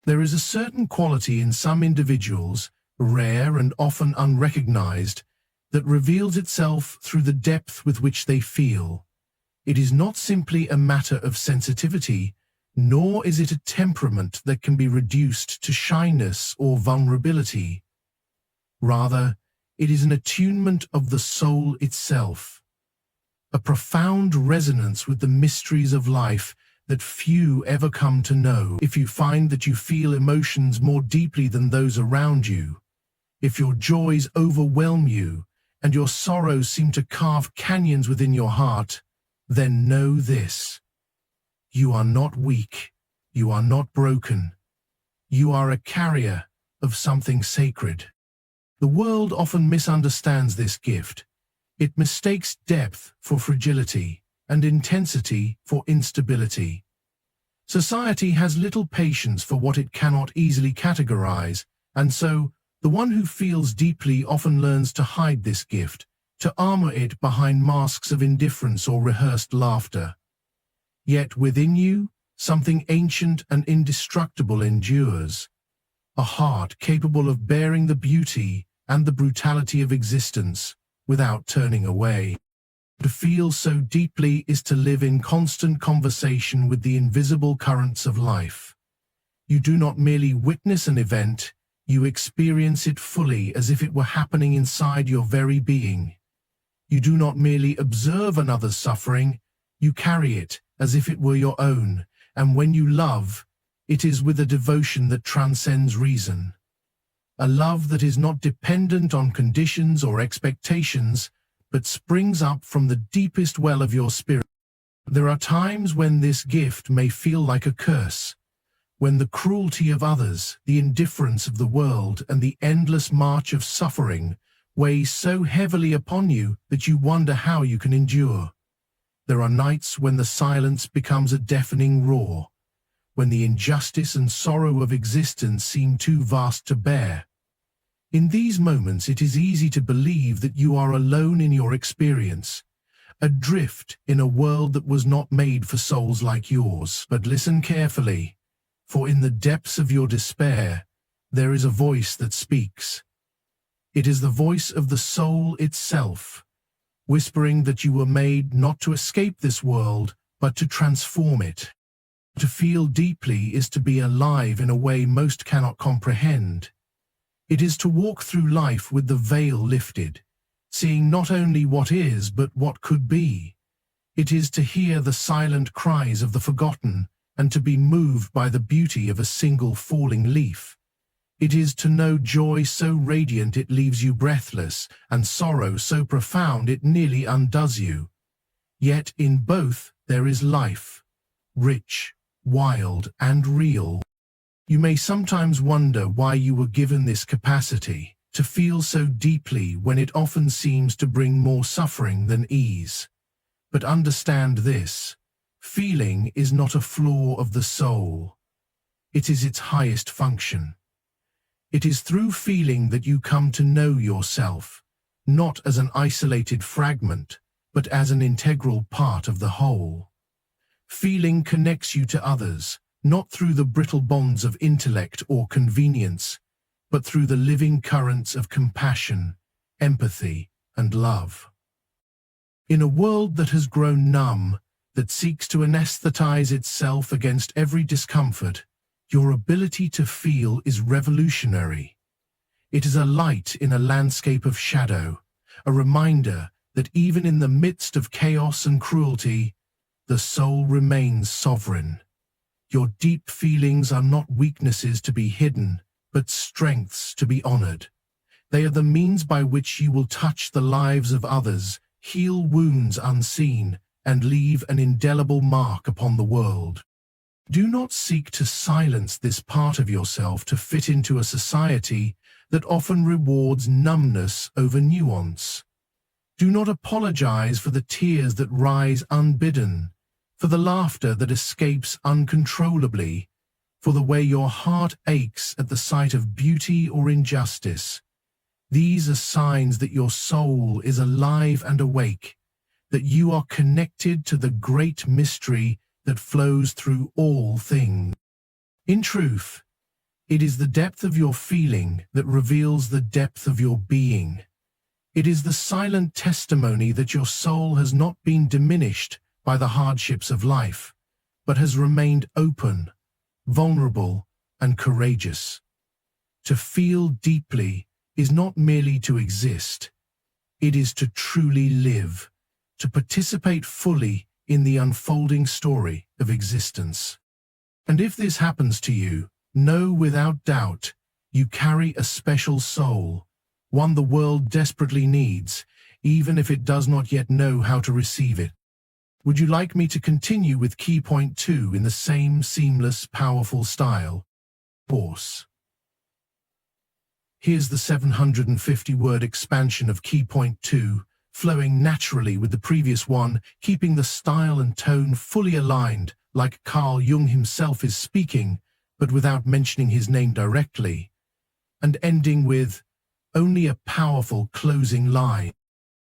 There is a certain quality in some individuals, rare and often unrecognized, that reveals itself through the depth with which they feel. It is not simply a matter of sensitivity, nor is it a temperament that can be reduced to shyness or vulnerability. Rather, it is an attunement of the soul itself, a profound resonance with the mysteries of life that few ever come to know. If you find that you feel emotions more deeply than those around you, if your joys overwhelm you and your sorrows seem to carve canyons within your heart, then know this: you are not weak, you are not broken, you are a carrier of something sacred. The world often misunderstands this gift. It mistakes depth for fragility and intensity for instability. Society has little patience for what it cannot easily categorize, and so the one who feels deeply often learns to hide this gift, to armor it behind masks of indifference or rehearsed laughter. Yet within you, something ancient and indestructible endures, a heart capable of bearing the beauty and the brutality of existence without turning away. To feel so deeply is to live in constant conversation with the invisible currents of life. You do not merely witness an event, you experience it fully as if it were happening inside your very being. You do not merely observe another's suffering, you carry it as if it were your own, and when you love, it is with a devotion that transcends reason. A love that is not dependent on conditions or expectations, but springs up from the deepest well of your spirit. There are times when this gift may feel like a curse, when the cruelty of others, the indifference of the world, and the endless march of suffering weigh so heavily upon you that you wonder how you can endure. There are nights when the silence becomes a deafening roar, when the injustice and sorrow of existence seem too vast to bear. In these moments, it is easy to believe that you are alone in your experience, adrift in a world that was not made for souls like yours. But listen carefully, for in the depths of your despair, there is a voice that speaks. It is the voice of the soul itself, whispering that you were made not to escape this world, but to transform it. To feel deeply is to be alive in a way most cannot comprehend. It is to walk through life with the veil lifted, seeing not only what is, but what could be. It is to hear the silent cries of the forgotten, and to be moved by the beauty of a single falling leaf. It is to know joy so radiant it leaves you breathless, and sorrow so profound it nearly undoes you. Yet in both there is life, rich, wild, and real. You may sometimes wonder why you were given this capacity to feel so deeply when it often seems to bring more suffering than ease. But understand this: feeling is not a flaw of the soul. It is its highest function. It is through feeling that you come to know yourself, not as an isolated fragment, but as an integral part of the whole. Feeling connects you to others, not through the brittle bonds of intellect or convenience, but through the living currents of compassion, empathy, and love. In a world that has grown numb, that seeks to anesthetize itself against every discomfort, your ability to feel is revolutionary. It is a light in a landscape of shadow, a reminder that even in the midst of chaos and cruelty, the soul remains sovereign. Your deep feelings are not weaknesses to be hidden, but strengths to be honored. They are the means by which you will touch the lives of others, heal wounds unseen, and leave an indelible mark upon the world. Do not seek to silence this part of yourself to fit into a society that often rewards numbness over nuance. Do not apologize for the tears that rise unbidden, for the laughter that escapes uncontrollably, for the way your heart aches at the sight of beauty or injustice. These are signs that your soul is alive and awake, that you are connected to the great mystery that flows through all things. In truth, It is the depth of your feeling that reveals the depth of your being. It is the silent testimony that your soul has not been diminished by the hardships of life, but has remained open, vulnerable, and courageous. To feel deeply is not merely to exist. It is to truly live, to participate fully in the unfolding story of existence. And if this happens to you, know without doubt you carry a special soul, one the world desperately needs, even if it does not yet know how to receive it. Would you like me to continue with key point 2 in the same seamless, powerful style? Pause. Here's the 750-word expansion of key point 2, flowing naturally with the previous one, keeping the style and tone fully aligned, like Carl Jung himself is speaking, but without mentioning his name directly, and ending with only a powerful closing line.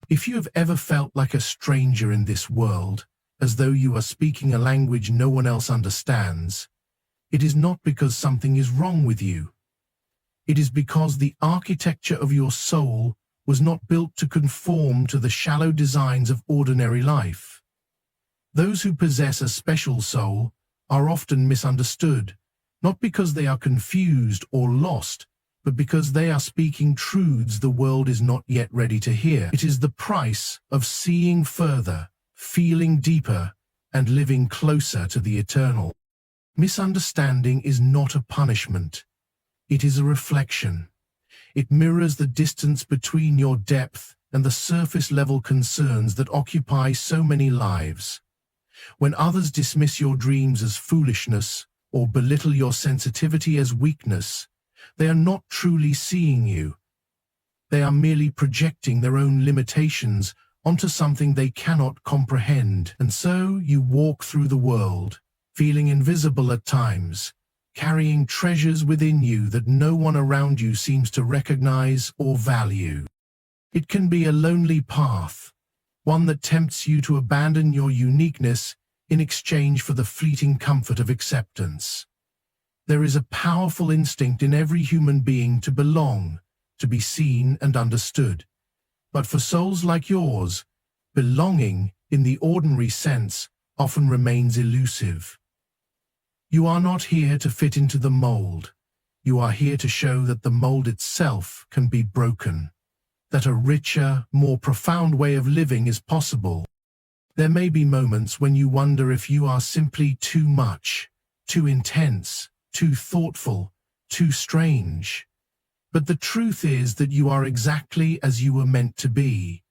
If you have ever felt like a stranger in this world, as though you are speaking a language no one else understands, it is not because something is wrong with you. It is because the architecture of your soul was not built to conform to the shallow designs of ordinary life. Those who possess a special soul are often misunderstood, not because they are confused or lost, but because they are speaking truths the world is not yet ready to hear. It is the price of seeing further, feeling deeper, and living closer to the eternal. Misunderstanding is not a punishment. It is a reflection. It mirrors the distance between your depth and the surface-level concerns that occupy so many lives. When others dismiss your dreams as foolishness or belittle your sensitivity as weakness, they are not truly seeing you. They are merely projecting their own limitations onto something they cannot comprehend. And so you walk through the world, feeling invisible at times, carrying treasures within you that no one around you seems to recognize or value. It can be a lonely path, one that tempts you to abandon your uniqueness in exchange for the fleeting comfort of acceptance. There is a powerful instinct in every human being to belong, to be seen and understood. But for souls like yours, belonging, in the ordinary sense, often remains elusive. You are not here to fit into the mold. You are here to show that the mold itself can be broken, that a richer, more profound way of living is possible. There may be moments when you wonder if you are simply too much, too intense, too thoughtful, too strange. But the truth is that you are exactly as you were meant to be.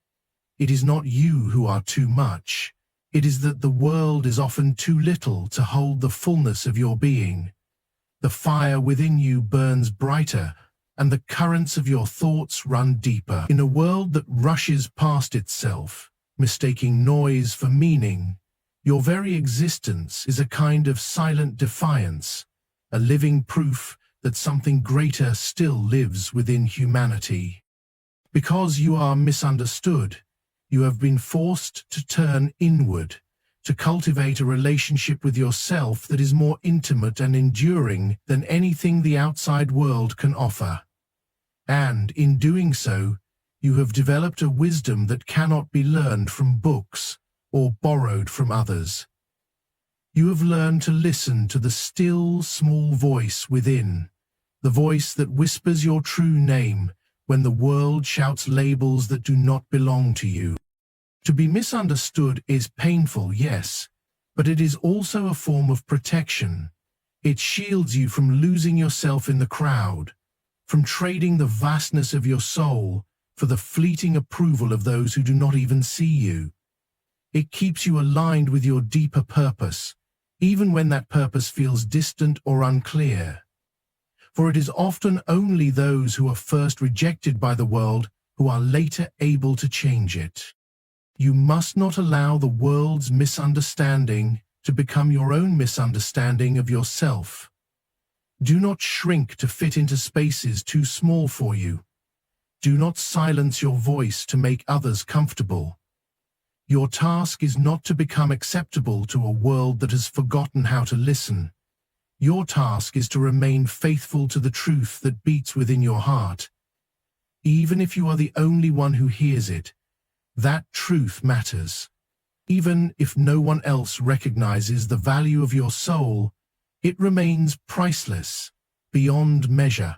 It is not you who are too much. It is that the world is often too little to hold the fullness of your being. The fire within you burns brighter, and the currents of your thoughts run deeper. In a world that rushes past itself, mistaking noise for meaning, your very existence is a kind of silent defiance, a living proof that something greater still lives within humanity. Because you are misunderstood, you have been forced to turn inward, to cultivate a relationship with yourself that is more intimate and enduring than anything the outside world can offer. And in doing so, you have developed a wisdom that cannot be learned from books or borrowed from others. You have learned to listen to the still, small voice within, the voice that whispers your true name when the world shouts labels that do not belong to you. To be misunderstood is painful, yes, but it is also a form of protection. It shields you from losing yourself in the crowd, from trading the vastness of your soul for the fleeting approval of those who do not even see you. It keeps you aligned with your deeper purpose, even when that purpose feels distant or unclear. For it is often only those who are first rejected by the world who are later able to change it. You must not allow the world's misunderstanding to become your own misunderstanding of yourself. Do not shrink to fit into spaces too small for you. Do not silence your voice to make others comfortable. Your task is not to become acceptable to a world that has forgotten how to listen. Your task is to remain faithful to the truth that beats within your heart. Even if you are the only one who hears it, that truth matters. Even if no one else recognizes the value of your soul, it remains priceless, beyond measure.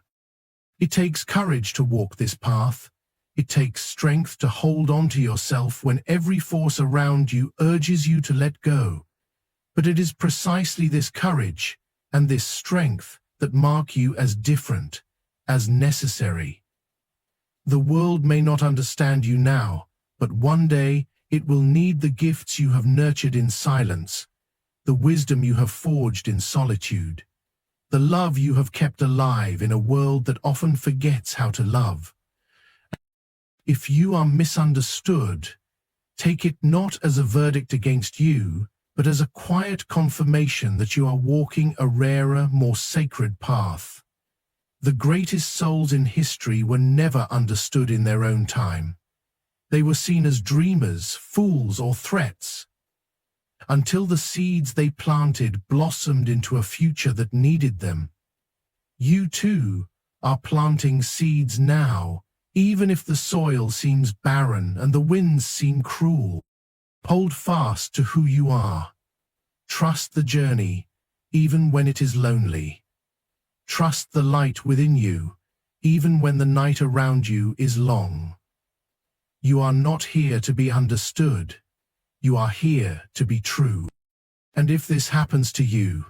It takes courage to walk this path. It takes strength to hold on to yourself when every force around you urges you to let go. But it is precisely this courage and this strength that mark you as different, as necessary. The world may not understand you now, but one day it will need the gifts you have nurtured in silence, the wisdom you have forged in solitude, the love you have kept alive in a world that often forgets how to love. If you are misunderstood, take it not as a verdict against you, but as a quiet confirmation that you are walking a rarer, more sacred path. The greatest souls in history were never understood in their own time. They were seen as dreamers, fools, or threats, until the seeds they planted blossomed into a future that needed them. You too are planting seeds now, even if the soil seems barren and the winds seem cruel. Hold fast to who you are. Trust the journey, even when it is lonely. Trust the light within you, even when the night around you is long. You are not here to be understood. You are here to be true. And if this happens to you,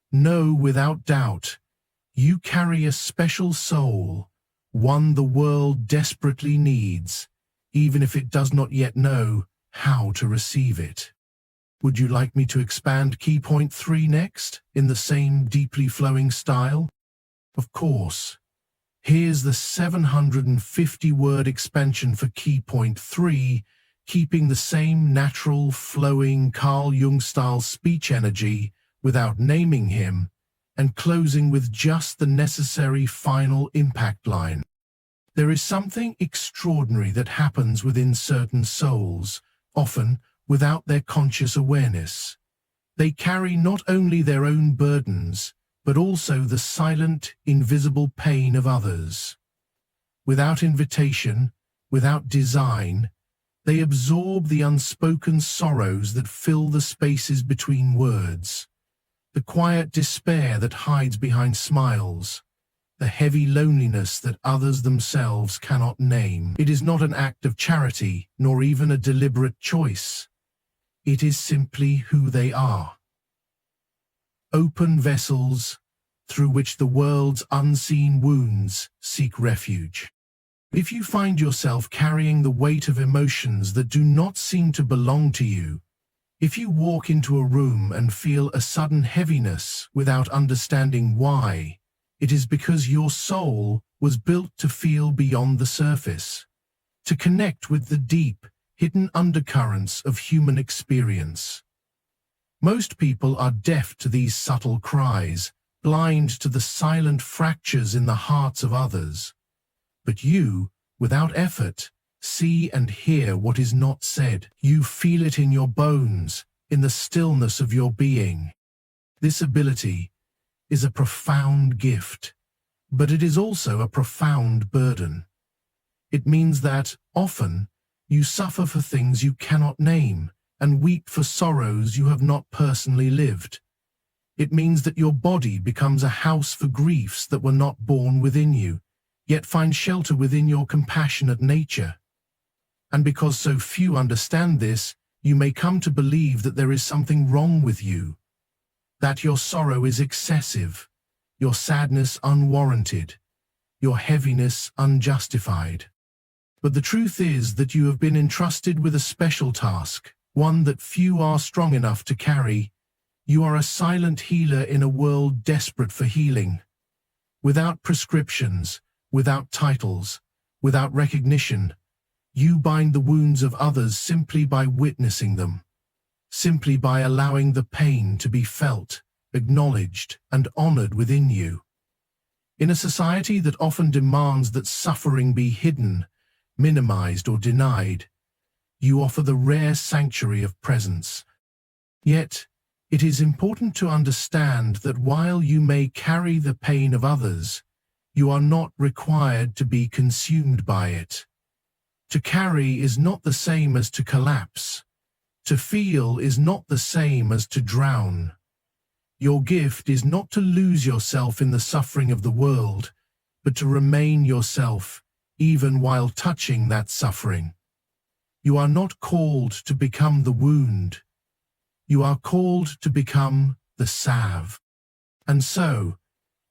know without doubt, you carry a special soul, one the world desperately needs, even if it does not yet know how to receive it. Would you like me to expand key point 3 next, in the same deeply flowing style? Of course. Here's the 750-word expansion for key point 3, keeping the same natural, flowing Carl Jung-style speech energy without naming him, and closing with just the necessary final impact line. There is something extraordinary that happens within certain souls, often without their conscious awareness. They carry not only their own burdens, but also the silent, invisible pain of others. Without invitation, without design, they absorb the unspoken sorrows that fill the spaces between words, the quiet despair that hides behind smiles, the heavy loneliness that others themselves cannot name. It is not an act of charity, nor even a deliberate choice. It is simply who they are. Open vessels through which the world's unseen wounds seek refuge. If you find yourself carrying the weight of emotions that do not seem to belong to you, if you walk into a room and feel a sudden heaviness without understanding why, it is because your soul was built to feel beyond the surface, to connect with the deep, hidden undercurrents of human experience. Most people are deaf to these subtle cries, blind to the silent fractures in the hearts of others. But you, without effort, see and hear what is not said. You feel it in your bones, in the stillness of your being. This ability is a profound gift, but it is also a profound burden. It means that, often, you suffer for things you cannot name and weep for sorrows you have not personally lived. It means that your body becomes a house for griefs that were not born within you, yet find shelter within your compassionate nature. And because so few understand this, you may come to believe that there is something wrong with you, that your sorrow is excessive, your sadness unwarranted, your heaviness unjustified. But the truth is that you have been entrusted with a special task, one that few are strong enough to carry. You are a silent healer in a world desperate for healing. Without prescriptions, without titles, without recognition, you bind the wounds of others simply by witnessing them, simply by allowing the pain to be felt, acknowledged, and honored within you. In a society that often demands that suffering be hidden, minimized, or denied, you offer the rare sanctuary of presence. Yet, It is important to understand that while you may carry the pain of others, you are not required to be consumed by it. To carry is not the same as to collapse. To feel is not the same as to drown. Your gift is not to lose yourself in the suffering of the world, but to remain yourself, even while touching that suffering. You are not called to become the wound. You are called to become the salve. And so,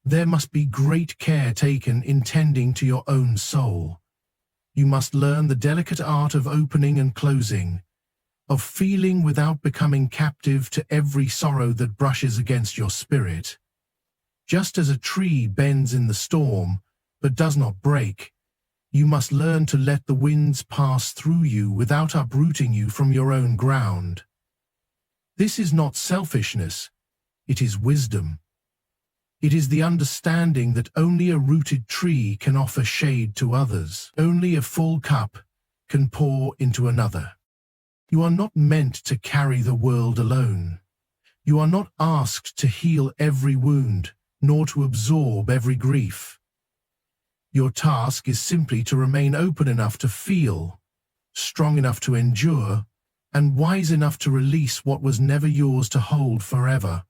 there must be great care taken in tending to your own soul. You must learn the delicate art of opening and closing, of feeling without becoming captive to every sorrow that brushes against your spirit. Just as a tree bends in the storm, but does not break, you must learn to let the winds pass through you without uprooting you from your own ground. This is not selfishness, it is wisdom. It is the understanding that only a rooted tree can offer shade to others. Only a full cup can pour into another. You are not meant to carry the world alone. You are not asked to heal every wound, nor to absorb every grief. Your task is simply to remain open enough to feel, strong enough to endure, and wise enough to release what was never yours to hold forever.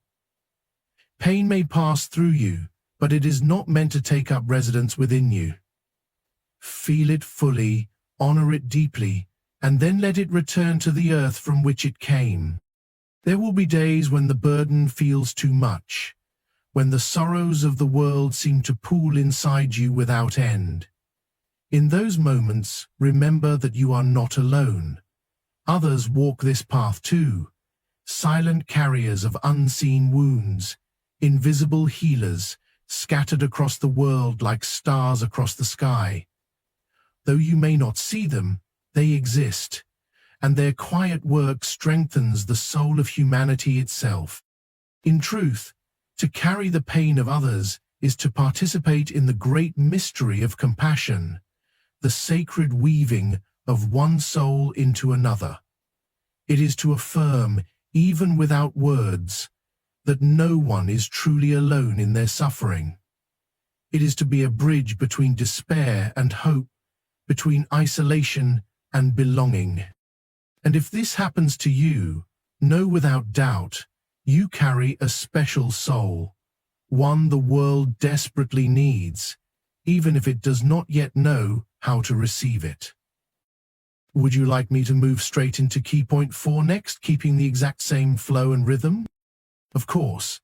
Pain may pass through you, but it is not meant to take up residence within you. Feel it fully, honor it deeply, and then let it return to the earth from which it came. There will be days when the burden feels too much, when the sorrows of the world seem to pool inside you without end. In those moments, remember that you are not alone. Others walk this path too, silent carriers of unseen wounds, invisible healers, scattered across the world like stars across the sky. Though you may not see them, they exist, and their quiet work strengthens the soul of humanity itself. In truth, to carry the pain of others is to participate in the great mystery of compassion, the sacred weaving of one soul into another. It is to affirm, even without words, that no one is truly alone in their suffering. It is to be a bridge between despair and hope, between isolation and belonging. And if this happens to you, know without doubt, you carry a special soul, one the world desperately needs, even if it does not yet know how to receive it. Would you like me to move straight into key point 4 next, keeping the exact same flow and rhythm? Of course.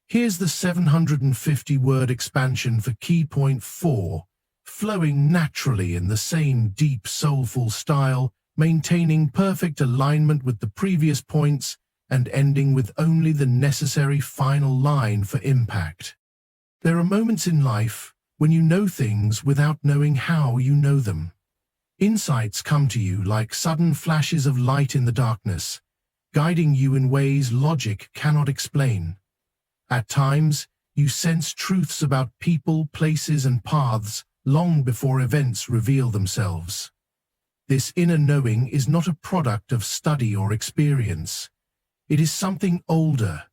Here's the 750-word expansion for key point 4, flowing naturally in the same deep, soulful style, maintaining perfect alignment with the previous points, and ending with only the necessary final line for impact. There are moments in life when you know things without knowing how you know them. Insights come to you like sudden flashes of light in the darkness, guiding you in ways logic cannot explain. At times, you sense truths about people, places, and paths long before events reveal themselves. This inner knowing is not a product of study or experience. It is something older,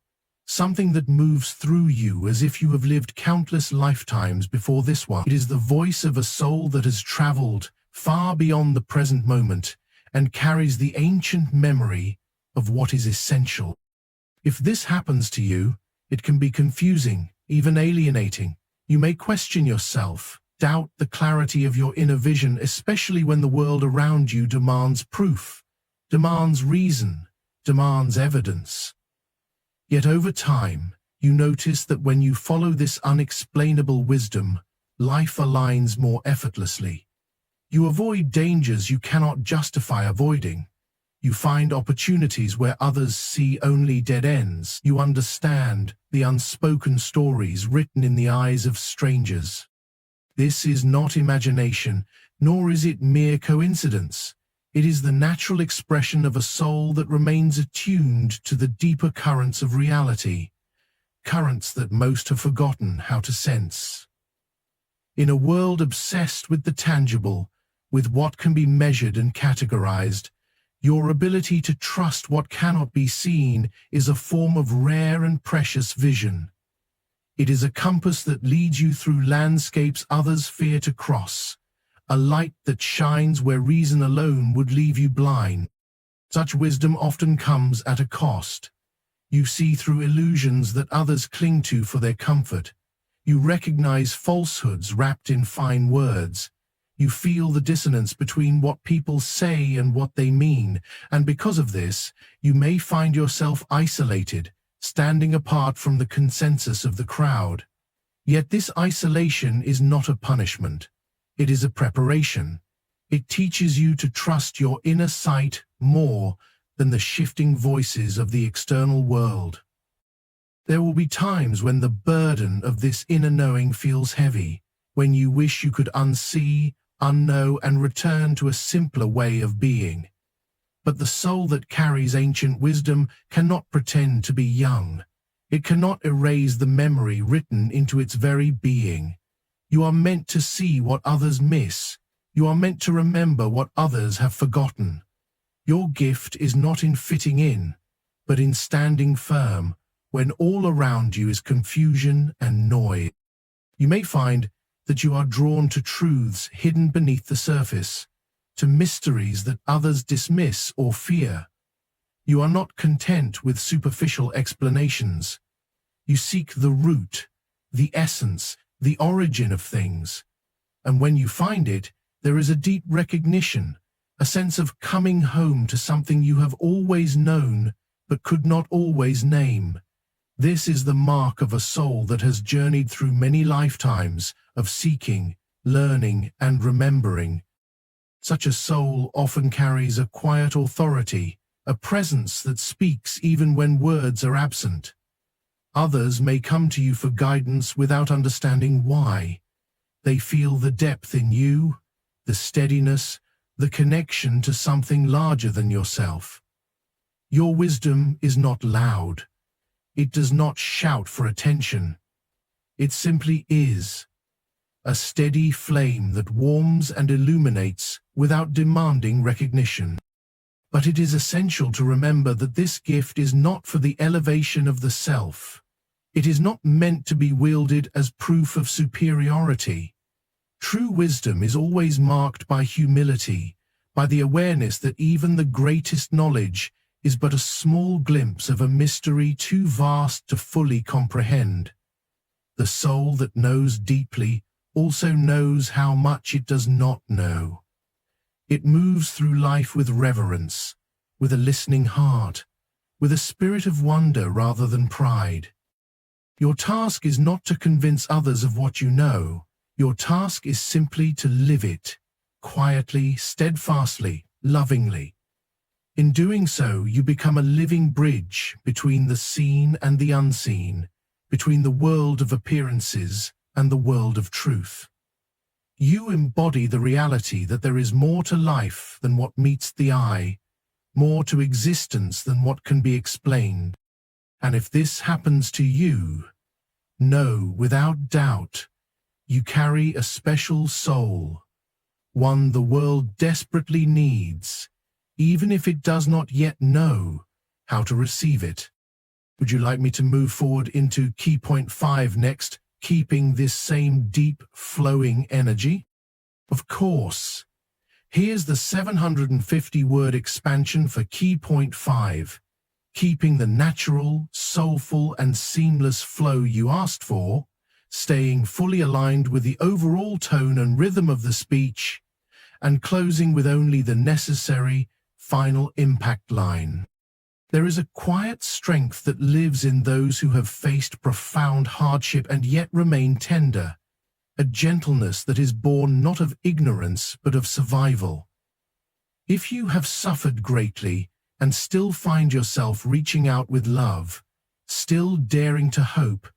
something that moves through you as if you have lived countless lifetimes before this one. It is the voice of a soul that has traveled far beyond the present moment and carries the ancient memory of what is essential. If this happens to you, it can be confusing, even alienating. You may question yourself, doubt the clarity of your inner vision, especially when the world around you demands proof, demands reason, demands evidence. Yet over time, you notice that when you follow this unexplainable wisdom, life aligns more effortlessly. You avoid dangers you cannot justify avoiding. You find opportunities where others see only dead ends. You understand the unspoken stories written in the eyes of strangers. This is not imagination, nor is it mere coincidence. It is the natural expression of a soul that remains attuned to the deeper currents of reality, currents that most have forgotten how to sense. In a world obsessed with the tangible, with what can be measured and categorized, Your ability to trust what cannot be seen is a form of rare and precious vision. It is a compass that leads you through landscapes others fear to cross, a light that shines where reason alone would leave you blind. Such wisdom often comes at a cost. You see through illusions that others cling to for their comfort. You recognize falsehoods wrapped in fine words. You feel the dissonance between what people say and what they mean, and because of this, you may find yourself isolated, standing apart from the consensus of the crowd. Yet this isolation is not a punishment. It is a preparation. It teaches you to trust your inner sight more than the shifting voices of the external world. There will be times when the burden of this inner knowing feels heavy, when you wish you could unsee, unknow, and return to a simpler way of being. But the soul that carries ancient wisdom cannot pretend to be young. It cannot erase the memory written into its very being. You are meant to see what others miss. You are meant to remember what others have forgotten. Your gift is not in fitting in, but in standing firm when all around you is confusion and noise. You may find that you are drawn to truths hidden beneath the surface, to mysteries that others dismiss or fear. You are not content with superficial explanations. You seek the root, the essence, the origin of things. And when you find it, there is a deep recognition, a sense of coming home to something you have always known but could not always name. This is the mark of a soul that has journeyed through many lifetimes of seeking, learning, and remembering. Such a soul often carries a quiet authority, a presence that speaks even when words are absent. Others may come to you for guidance without understanding why. They feel the depth in you, the steadiness, the connection to something larger than yourself. Your wisdom is not loud. It does not shout for attention. It simply is. A steady flame that warms and illuminates without demanding recognition. But it is essential to remember that this gift is not for the elevation of the self. It is not meant to be wielded as proof of superiority. True wisdom is always marked by humility, by the awareness that even the greatest knowledge is but a small glimpse of a mystery too vast to fully comprehend. The soul that knows deeply also knows how much it does not know. It moves through life with reverence, with a listening heart, with a spirit of wonder rather than pride. Your task is not to convince others of what you know. Your task is simply to live it, quietly, steadfastly, lovingly. In doing so, you become a living bridge between the seen and the unseen, between the world of appearances and the world of truth. You embody the reality that there is more to life than what meets the eye, more to existence than what can be explained. And if this happens to you, know without doubt, you carry a special soul, one the world desperately needs, even if it does not yet know how to receive it. Would you like me to move forward into key point 5 next, keeping this same deep, flowing energy? Of course. Here's the 750-word expansion for key point 5. Keeping the natural, soulful, and seamless flow you asked for, staying fully aligned with the overall tone and rhythm of the speech, and closing with only the necessary, final impact line. There is a quiet strength that lives in those who have faced profound hardship and yet remain tender, a gentleness that is born not of ignorance but of survival. If you have suffered greatly and still find yourself reaching out with love, still daring to hope,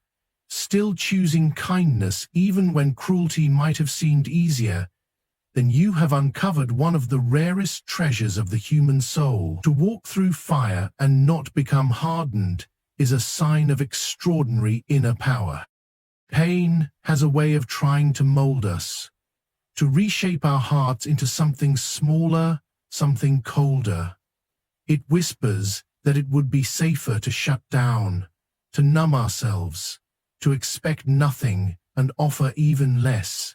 still choosing kindness even when cruelty might have seemed easier, then you have uncovered one of the rarest treasures of the human soul. To walk through fire and not become hardened is a sign of extraordinary inner power. Pain has a way of trying to mold us, to reshape our hearts into something smaller, something colder. It whispers that it would be safer to shut down, to numb ourselves, to expect nothing and offer even less.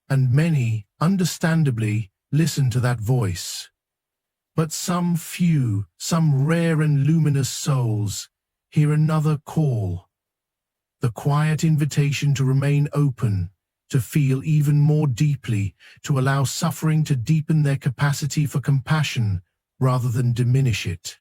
And many, understandably, listen to that voice. But some few, some rare and luminous souls, hear another call. The quiet invitation to remain open, to feel even more deeply, to allow suffering to deepen their capacity for compassion rather than diminish it.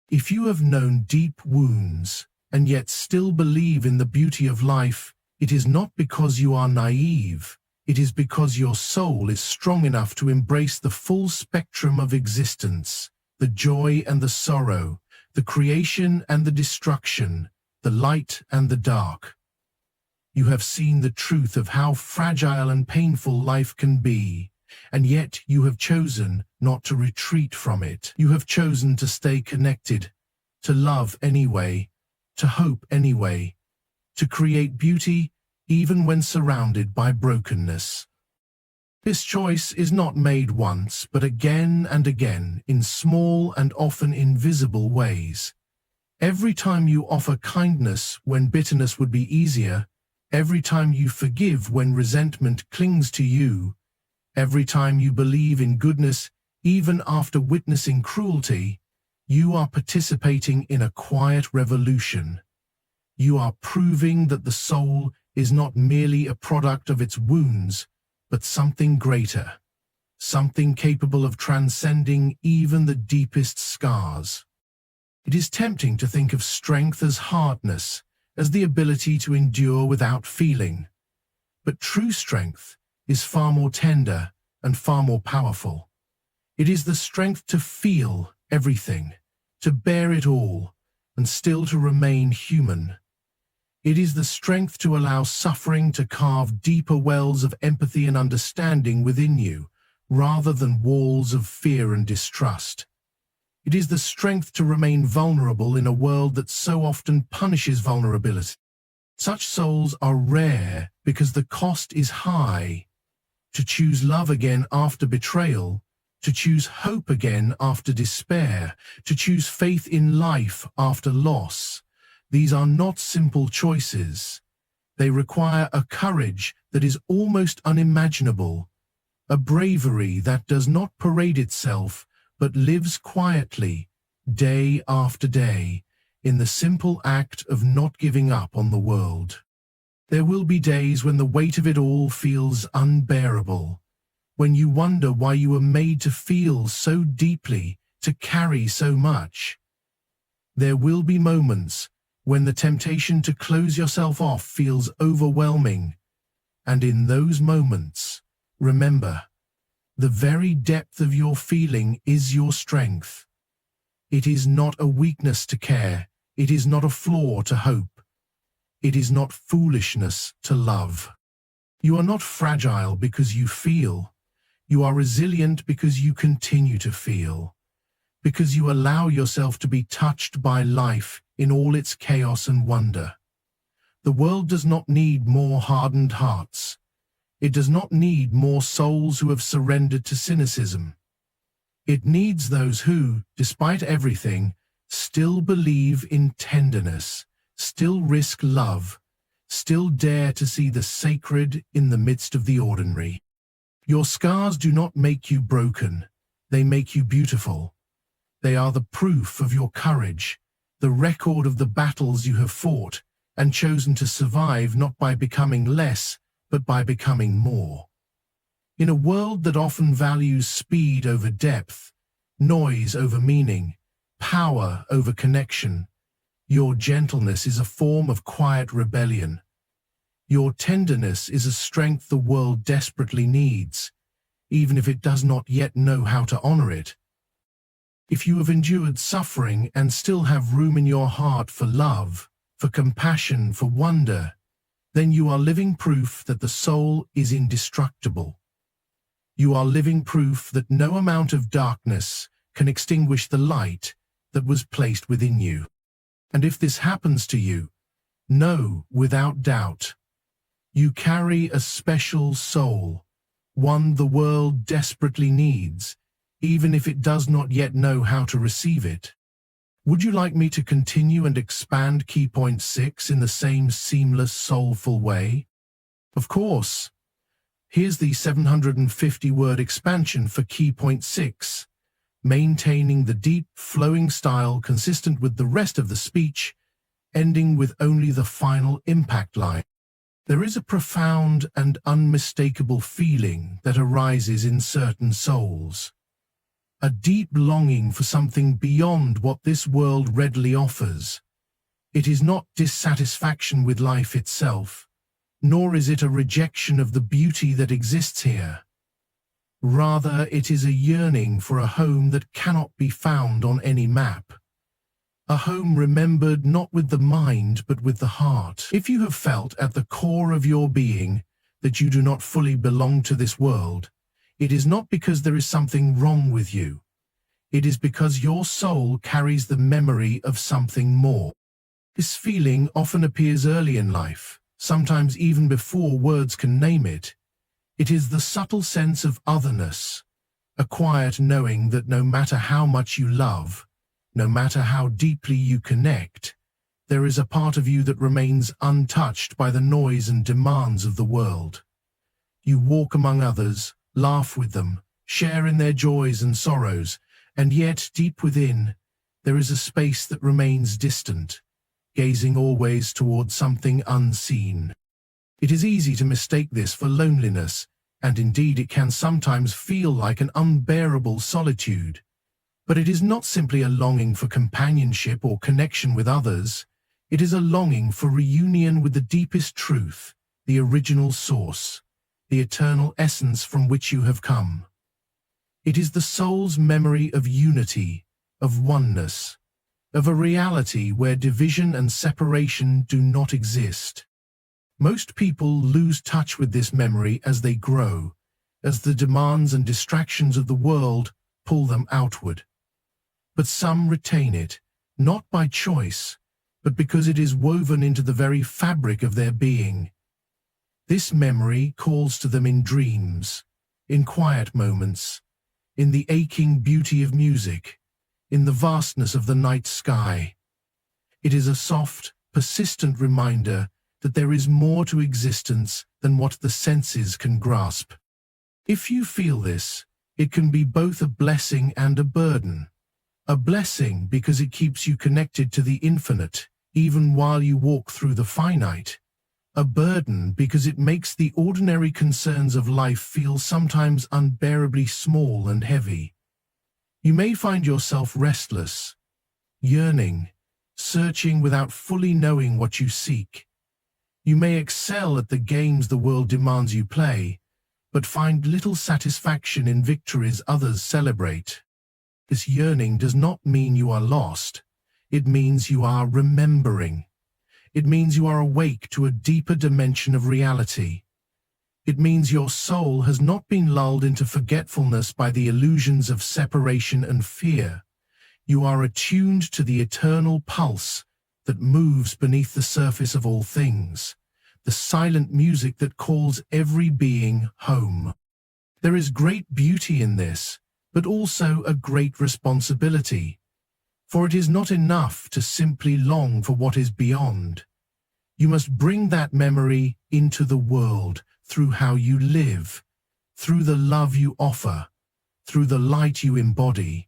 If you have known deep wounds and yet still believe in the beauty of life, it is not because you are naive. It is because your soul is strong enough to embrace the full spectrum of existence, the joy and the sorrow, the creation and the destruction, the light and the dark. You have seen the truth of how fragile and painful life can be, and yet you have chosen not to retreat from it. You have chosen to stay connected, to love anyway, to hope anyway, to create beauty even when surrounded by brokenness. This choice is not made once, but again and again, in small and often invisible ways. Every time you offer kindness when bitterness would be easier, every time you forgive when resentment clings to you, every time you believe in goodness even after witnessing cruelty, you are participating in a quiet revolution. You are proving that the soul is not merely a product of its wounds, but something greater, something capable of transcending even the deepest scars. It is tempting to think of strength as hardness, as the ability to endure without feeling. But true strength is far more tender and far more powerful. It is the strength to feel everything, to bear it all, and still to remain human. It is the strength to allow suffering to carve deeper wells of empathy and understanding within you, rather than walls of fear and distrust. It is the strength to remain vulnerable in a world that so often punishes vulnerability. Such souls are rare because the cost is high. To choose love again after betrayal, to choose hope again after despair, to choose faith in life after loss. These are not simple choices. They require a courage that is almost unimaginable, a bravery that does not parade itself but lives quietly, day after day, in the simple act of not giving up on the world. There will be days when the weight of it all feels unbearable, when you wonder why you were made to feel so deeply, to carry so much. There will be moments when the temptation to close yourself off feels overwhelming, and in those moments, remember, the very depth of your feeling is your strength. It is not a weakness to care, it is not a flaw to hope, it is not foolishness to love. You are not fragile because you feel, you are resilient because you continue to feel, because you allow yourself to be touched by life in all its chaos and wonder. The world does not need more hardened hearts. It does not need more souls who have surrendered to cynicism. It needs those who, despite everything, still believe in tenderness, still risk love, still dare to see the sacred in the midst of the ordinary. Your scars do not make you broken, they make you beautiful. They are the proof of your courage, the record of the battles you have fought and chosen to survive, not by becoming less, but by becoming more. In a world that often values speed over depth, noise over meaning, power over connection, your gentleness is a form of quiet rebellion. Your tenderness is a strength the world desperately needs, even if it does not yet know how to honor it. If you have endured suffering and still have room in your heart for love, for compassion, for wonder, then you are living proof that the soul is indestructible. You are living proof that no amount of darkness can extinguish the light that was placed within you. And if this happens to you, know without doubt, you carry a special soul, one the world desperately needs, even if it does not yet know how to receive it. Would you like me to continue and expand key point 6 in the same seamless, soulful way? Of course. Here's the 750-word expansion for key point 6, maintaining the deep, flowing style consistent with the rest of the speech, ending with only the final impact line. There is a profound and unmistakable feeling that arises in certain souls. A deep longing for something beyond what this world readily offers. It is not dissatisfaction with life itself, nor is it a rejection of the beauty that exists here. Rather, it is a yearning for a home that cannot be found on any map. A home remembered not with the mind but with the heart. If you have felt at the core of your being that you do not fully belong to this world, it is not because there is something wrong with you. It is because your soul carries the memory of something more. This feeling often appears early in life, sometimes even before words can name it. It is the subtle sense of otherness, a quiet knowing that no matter how much you love, no matter how deeply you connect, there is a part of you that remains untouched by the noise and demands of the world. You walk among others, laugh with them, share in their joys and sorrows, and yet, deep within, there is a space that remains distant, gazing always toward something unseen. It is easy to mistake this for loneliness, and indeed it can sometimes feel like an unbearable solitude. But it is not simply a longing for companionship or connection with others. It is a longing for reunion with the deepest truth, the original source, the eternal essence from which you have come. It is the soul's memory of unity, of oneness, of a reality where division and separation do not exist. Most people lose touch with this memory as they grow, as the demands and distractions of the world pull them outward. But some retain it, not by choice, but because it is woven into the very fabric of their being. This memory calls to them in dreams, in quiet moments, in the aching beauty of music, in the vastness of the night sky. It is a soft, persistent reminder that there is more to existence than what the senses can grasp. If you feel this, it can be both a blessing and a burden. A blessing because it keeps you connected to the infinite, even while you walk through the finite. A burden because it makes the ordinary concerns of life feel sometimes unbearably small and heavy. You may find yourself restless, yearning, searching without fully knowing what you seek. You may excel at the games the world demands you play, but find little satisfaction in victories others celebrate. This yearning does not mean you are lost. It means you are remembering. It means you are awake to a deeper dimension of reality. It means your soul has not been lulled into forgetfulness by the illusions of separation and fear. You are attuned to the eternal pulse that moves beneath the surface of all things, the silent music that calls every being home. There is great beauty in this, but also a great responsibility. For it is not enough to simply long for what is beyond. You must bring that memory into the world through how you live, through the love you offer, through the light you embody.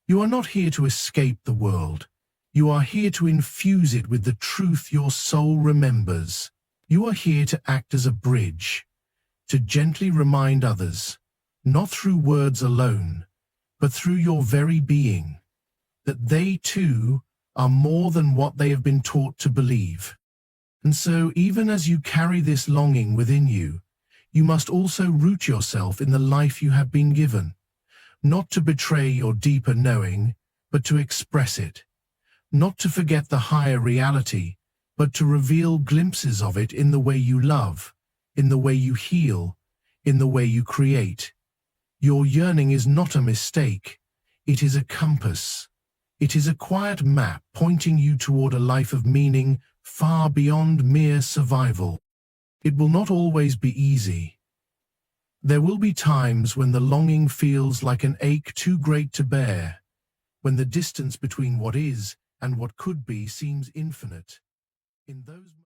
You are not here to escape the world. You are here to infuse it with the truth your soul remembers. You are here to act as a bridge, to gently remind others, not through words alone, but through your very being, that they too are more than what they have been taught to believe. And so, even as you carry this longing within you, you must also root yourself in the life you have been given, not to betray your deeper knowing, but to express it, not to forget the higher reality, but to reveal glimpses of it in the way you love, in the way you heal, in the way you create. Your yearning is not a mistake. It is a compass. It is a quiet map pointing you toward a life of meaning far beyond mere survival. It will not always be easy. There will be times when the longing feels like an ache too great to bear, when the distance between what is and what could be seems infinite. In those